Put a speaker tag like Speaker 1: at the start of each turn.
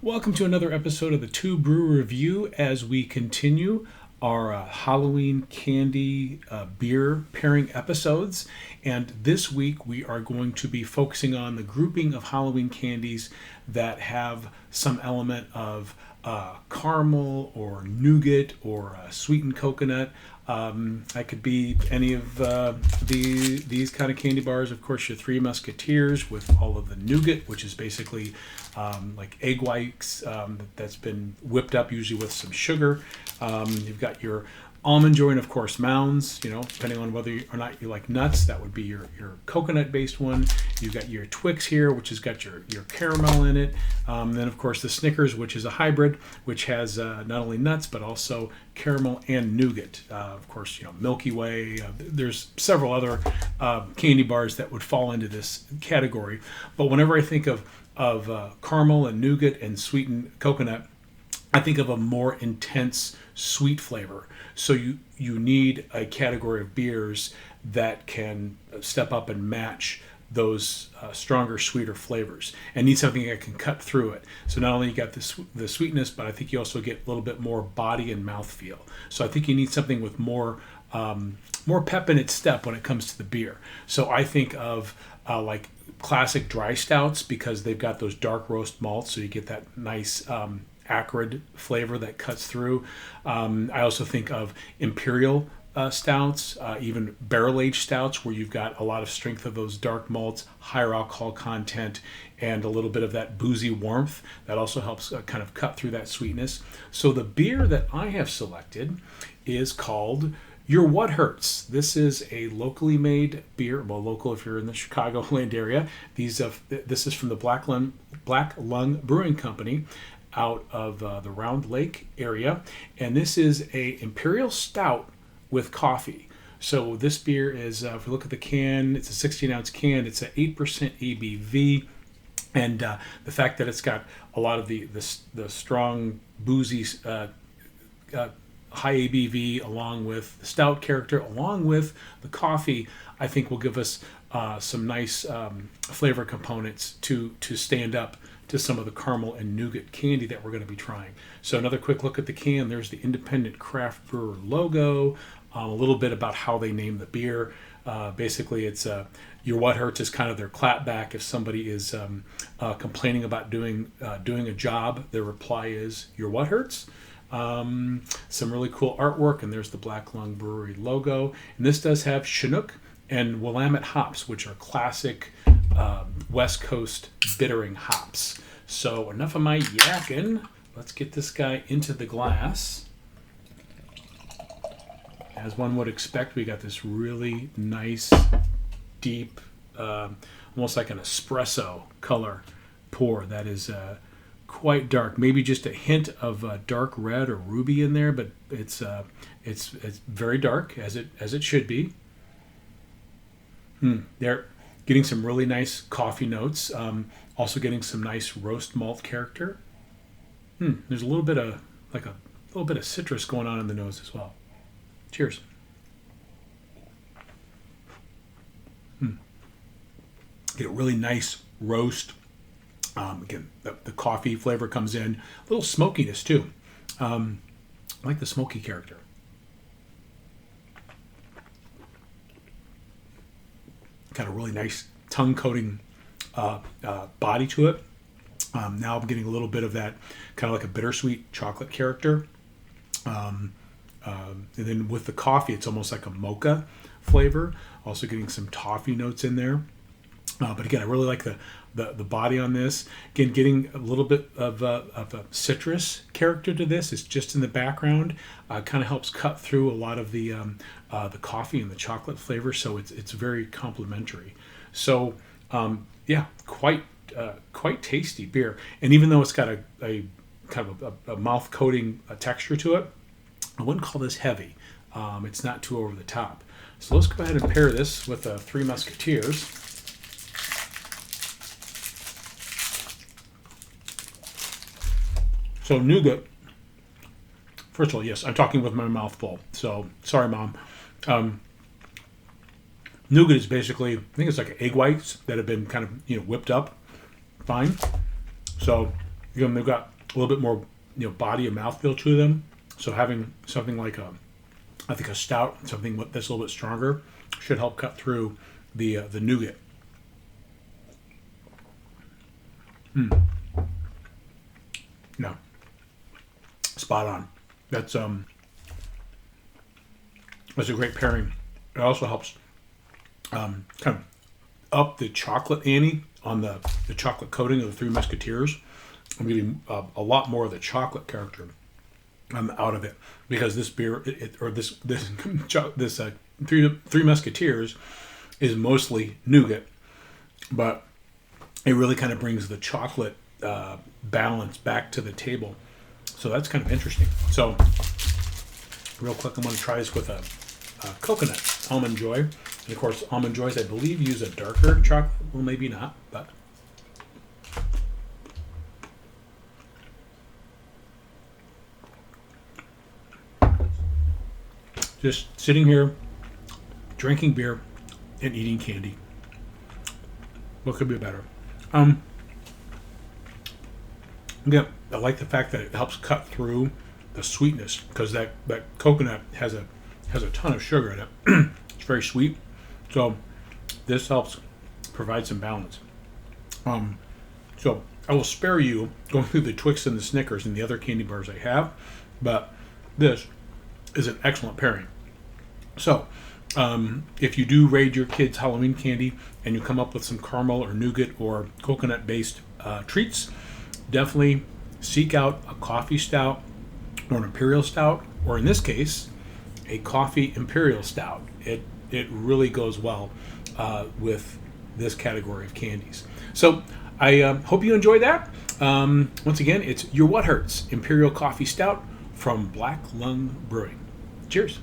Speaker 1: Welcome to another episode of the TUE Brew Review as we continue our Halloween candy beer pairing episodes. And this week we are going to be focusing on the grouping of Halloween candies that have some element of caramel or nougat or sweetened coconut. That could be any of these kind of candy bars. Of course, your Three Musketeers with all of the nougat, which is basically like egg whites that's been whipped up, usually with some sugar. You've got your Almond Joy and, of course, Mounds, depending on whether or not you like nuts, that would be your coconut-based one. You've got your Twix here, which has got your caramel in it. Then, of course, the Snickers, which is a hybrid, which has not only nuts, but also caramel and nougat. Of course, Milky Way. There's several other candy bars that would fall into this category. But whenever I think of caramel and nougat and sweetened coconut, I think of a more intense sweet flavor. So you need a category of beers that can step up and match those stronger, sweeter flavors, and need something that can cut through it. So not only you got the sweetness, but I think you also get a little bit more body and mouthfeel. So I think you need something with more pep in its step when it comes to the beer. So I think of like classic dry stouts because they've got those dark roast malts, so you get that nice acrid flavor that cuts through. I also think of Imperial Stouts, even barrel-aged stouts, where you've got a lot of strength of those dark malts, higher alcohol content, and a little bit of that boozy warmth that also helps kind of cut through that sweetness. So the beer that I have selected is called Your What Hurts. This is a locally made beer, well, local if you're in the Chicagoland area. This is from the Black Lung Brewing Company out of the Round Lake area, and this is a Imperial Stout with coffee. So this beer is, if we look at the can, it's a 16-ounce can. It's an 8% ABV, and the fact that it's got a lot of the strong boozy high ABV along with the stout character, along with the coffee, I think will give us some nice flavor components to stand up to some of the caramel and nougat candy that we're going to be trying. So another quick look at the can. There's the Independent Craft Brewer logo, a little bit about how they name the beer. Basically, it's Your What Hurts is kind of their clapback. If somebody is complaining about doing a job, their reply is Your What Hurts. Some really cool artwork, and there's the Black Lung Brewery logo. And this does have Chinook and Willamette hops, which are classic West Coast bittering hops. So enough of my yakking. Let's get this guy into the glass. As one would expect, we got this really nice, deep, almost like an espresso color pour that is quite dark. Maybe just a hint of dark red or ruby in there, but it's very dark as it should be. They're getting some really nice coffee notes. Also getting some nice roast malt character. There's a little bit of citrus going on in the nose as well. Cheers. Get a really nice roast. Again, the coffee flavor comes in. A little smokiness too. I like the smoky character. Got a really nice tongue coating body to it. Now I'm getting a little bit of that kind of like a bittersweet chocolate character. And then with the coffee, it's almost like a mocha flavor. Also getting some toffee notes in there. But again, I really like the body on this. Again, getting a little bit of a citrus character to this. It's just in the background. Kind of helps cut through a lot of the coffee and the chocolate flavor. So it's very complementary. So yeah, quite tasty beer. And even though it's got a kind of a mouth coating texture to it, I wouldn't call this heavy. It's not too over the top. So let's go ahead and pair this with Three Musketeers. So nougat, first of all, yes, I'm talking with my mouth full. So sorry, Mom. Nougat is basically, I think it's like egg whites that have been kind of whipped up fine. So Again, they've got a little bit more, body and mouthfeel to them. So having something like I think a stout, something that's a little bit stronger, should help cut through the nougat. No, spot on. That's a great pairing. It also helps kind of up the chocolate ante on the chocolate coating of the Three Musketeers. I'm getting a lot more of the chocolate character out of it, because this beer this Three Musketeers is mostly nougat, but it really kind of brings the chocolate balance back to the table. So that's kind of interesting. So real quick, I'm going to try this with a coconut Almond Joy. And of course, Almond Joys, I believe, use a darker chocolate. Well, maybe not, but just sitting here, drinking beer, and eating candy. What could be better? Yeah, I like the fact that it helps cut through the sweetness, because that coconut has a ton of sugar in it. It's very sweet, so this helps provide some balance. So I will spare you going through the Twix and the Snickers and the other candy bars I have, but this is an excellent pairing. So if you do raid your kids' Halloween candy and you come up with some caramel or nougat or coconut based treats, definitely seek out a coffee stout or an Imperial Stout, or in this case, a coffee Imperial Stout. It really goes well with this category of candies. So I hope you enjoyed that. Once again, it's Your What Hurts Imperial Coffee Stout from Black Lung Brewing. Cheers.